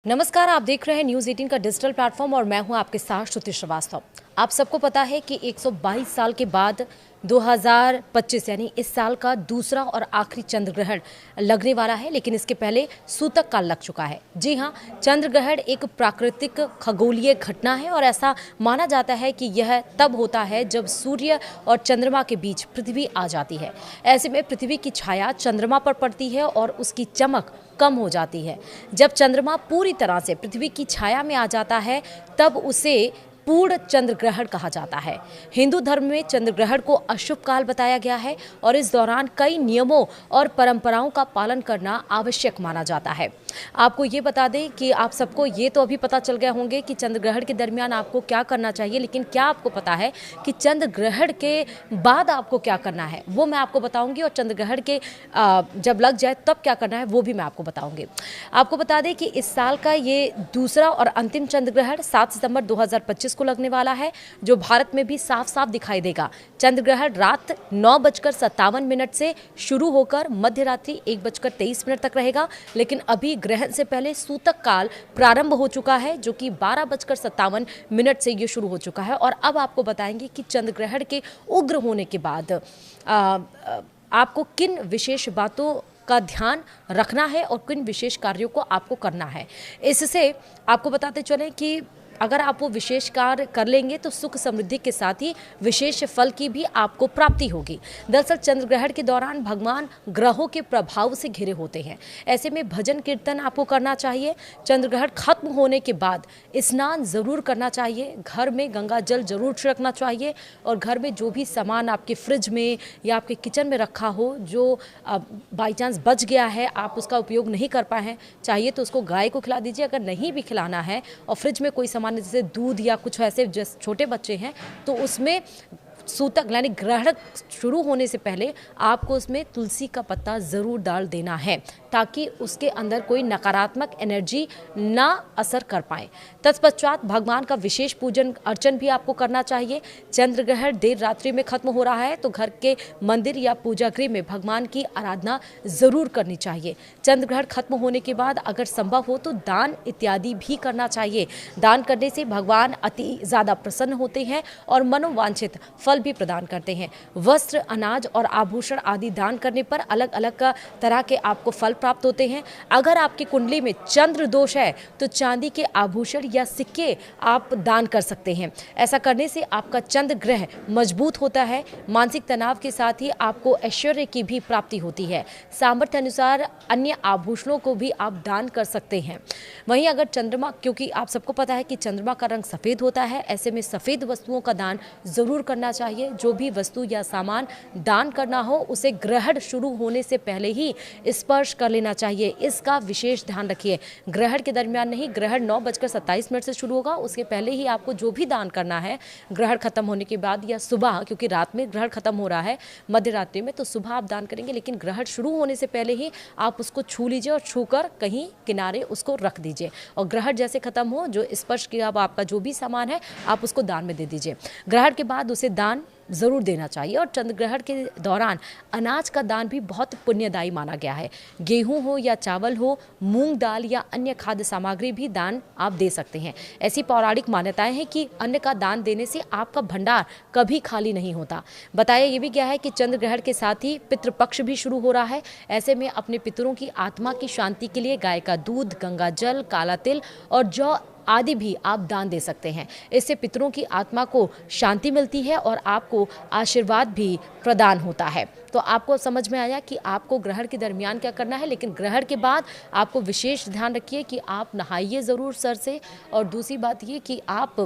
नमस्कार, आप देख रहे हैं न्यूज़ 18 का डिजिटल प्लेटफॉर्म और मैं हूं आपके साथ श्रुति श्रीवास्तव। आप सबको पता है कि 122 साल के बाद 2025 यानी इस साल का दूसरा और आखिरी चंद्र ग्रहण लगने वाला है, लेकिन इसके पहले सूतक काल लग चुका है। जी हां, चंद्र ग्रहण एक प्राकृतिक खगोलीय घटना है और ऐसा माना जाता है कि यह तब होता है जब सूर्य और चंद्रमा के बीच पृथ्वी आ जाती है। ऐसे में पृथ्वी की छाया चंद्रमा पर पड़ती है और उसकी चमक कम हो जाती है। जब चंद्रमा पूरी तरह से पृथ्वी की छाया में आ जाता है तब उसे पूर्ण चंद्र ग्रहण कहा जाता है। हिंदू धर्म में चंद्र ग्रहण को अशुभ काल बताया गया है और इस दौरान कई नियमों और परंपराओं का पालन करना आवश्यक माना जाता है। आपको ये बता दें कि आप सबको ये तो अभी पता चल गए होंगे कि चंद्र ग्रहण के दरमियान आपको क्या करना चाहिए, लेकिन क्या आपको पता है कि चंद्र ग्रहण के बाद आपको क्या करना है, वो मैं आपको बताऊंगी। और चंद्र ग्रहण के जब लग जाए तब क्या करना है वो भी मैं आपको बताऊंगी। आपको बता दें कि इस साल का ये दूसरा और अंतिम चंद्र ग्रहण 7 सितंबर 2025 को लगने वाला है, जो भारत में भी साफ साफ दिखाई देगा। चंद्र ग्रहण रात 9:57 से शुरू होकर मध्य रात्रि 1:23 तक रहेगा, लेकिन अभी ग्रहण से पहले सूतक काल प्रारंभ हो चुका है, जो कि 12:57 से ये शुरू हो चुका है। और अब आपको बताएंगे कि चंद्र ग्रहण के उग्र होने के बाद आपको किन विशेष बातों का ध्यान रखना है और किन विशेष कार्यों को आपको करना है। इससे आपको बताते चलें कि अगर आप वो विशेष कार्य कर लेंगे तो सुख समृद्धि के साथ ही विशेष फल की भी आपको प्राप्ति होगी। दरअसल चंद्र ग्रहण के दौरान भगवान ग्रहों के प्रभाव से घिरे होते हैं। ऐसे में भजन कीर्तन आपको करना चाहिए। चंद्र ग्रहण खत्म होने के बाद स्नान जरूर करना चाहिए। घर में गंगा जल जरूर छिड़कना चाहिए और घर में जो भी सामान आपके फ्रिज में या आपके किचन में रखा हो, जो बाई चांस बच गया है, आप उसका उपयोग नहीं कर पाए हैं, चाहिए तो उसको गाय को खिला दीजिए। अगर नहीं भी खिलाना है और फ्रिज में कोई सामान जैसे दूध या कुछ ऐसे जैसे छोटे बच्चे हैं तो उसमें सूतक यानी ग्रहण शुरू होने से पहले आपको उसमें तुलसी का पत्ता ज़रूर डाल देना है, ताकि उसके अंदर कोई नकारात्मक एनर्जी ना असर कर पाए। तत्पश्चात भगवान का विशेष पूजन अर्चन भी आपको करना चाहिए। चंद्र ग्रहण देर रात्रि में खत्म हो रहा है तो घर के मंदिर या पूजा गृह में भगवान की आराधना ज़रूर करनी चाहिए। चंद्र ग्रहण खत्म होने के बाद अगर संभव हो तो दान इत्यादि भी करना चाहिए। दान करने से भगवान अति ज़्यादा प्रसन्न होते हैं और मनोवांछित फल भी प्रदान करते हैं। वस्त्र, अनाज और आभूषण आदि दान करने पर अलग अलग तरह के आपको फल प्राप्त होते हैं। अगर आपकी कुंडली में चंद्र दोष है तो चांदी के आभूषण या सिक्के आप दान कर सकते हैं। ऐसा करने से आपका चंद्र ग्रह मजबूत होता है। मानसिक तनाव के साथ ही आपको ऐश्वर्य की भी प्राप्ति होती है। सामर्थ्य अनुसार अन्य आभूषणों को भी आप दान कर सकते हैं। वहीं अगर चंद्रमा, क्योंकि आप सबको पता है कि चंद्रमा का रंग सफ़ेद होता है, ऐसे में सफ़ेद वस्तुओं का दान जरूर करना चाहिए। जो भी वस्तु या सामान दान करना हो उसे ग्रहण शुरू होने से पहले ही स्पर्श कर लेना चाहिए। इसका विशेष ध्यान रखिए। ग्रहण के दरमियान नहीं, ग्रहण 9:27 से शुरू होगा, उसके पहले ही आपको जो भी दान करना है ग्रहण खत्म होने के बाद या सुबह, क्योंकि रात में ग्रहण खत्म हो रहा है मध्य रात्रि में, तो सुबह आप दान करेंगे, लेकिन ग्रहण शुरू होने से पहले ही आप उसको छू लीजिए और छूकर कहीं किनारे उसको रख दीजिए। और ग्रहण जैसे खत्म हो, जो स्पर्श किया आपका जो भी सामान है आप उसको दान में दे दीजिए। ग्रहण के बाद उसे दान ज़रूर देना चाहिए। और चंद्र ग्रहण के दौरान अनाज का दान भी बहुत पुण्यदायी माना गया है। गेहूं हो या चावल हो, मूंग दाल या अन्य खाद्य सामग्री भी दान आप दे सकते हैं। ऐसी पौराणिक मान्यताएं हैं कि अन्न का दान देने से आपका भंडार कभी खाली नहीं होता। बताया ये भी गया है कि चंद्र ग्रहण के साथ ही पितृपक्ष भी शुरू हो रहा है। ऐसे में अपने पितरों की आत्मा की शांति के लिए गाय का दूध, गंगा जल, काला तिल और जौ आदि भी आप दान दे सकते हैं। इससे पितरों की आत्मा को शांति मिलती है और आपको आशीर्वाद भी प्रदान होता है। तो आपको समझ में आया कि आपको ग्रहण के दरमियान क्या करना है, लेकिन ग्रहण के बाद आपको विशेष ध्यान रखिए कि आप नहाइए ज़रूर सर से। और दूसरी बात ये कि आप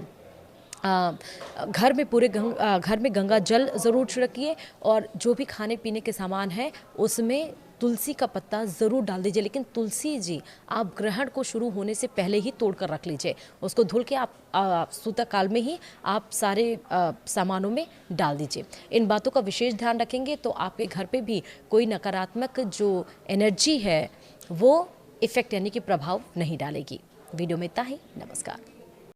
घर में गंगा जल ज़रूर छिड़किए और जो भी खाने पीने के सामान है उसमें तुलसी का पत्ता ज़रूर डाल दीजिए। लेकिन तुलसी जी आप ग्रहण को शुरू होने से पहले ही तोड़ कर रख लीजिए। उसको धुल के आप सूतक काल में ही आप सारे सामानों में डाल दीजिए। इन बातों का विशेष ध्यान रखेंगे तो आपके घर पे भी कोई नकारात्मक जो एनर्जी है वो इफ़ेक्ट यानी कि प्रभाव नहीं डालेगी। वीडियो में इतना ही। नमस्कार।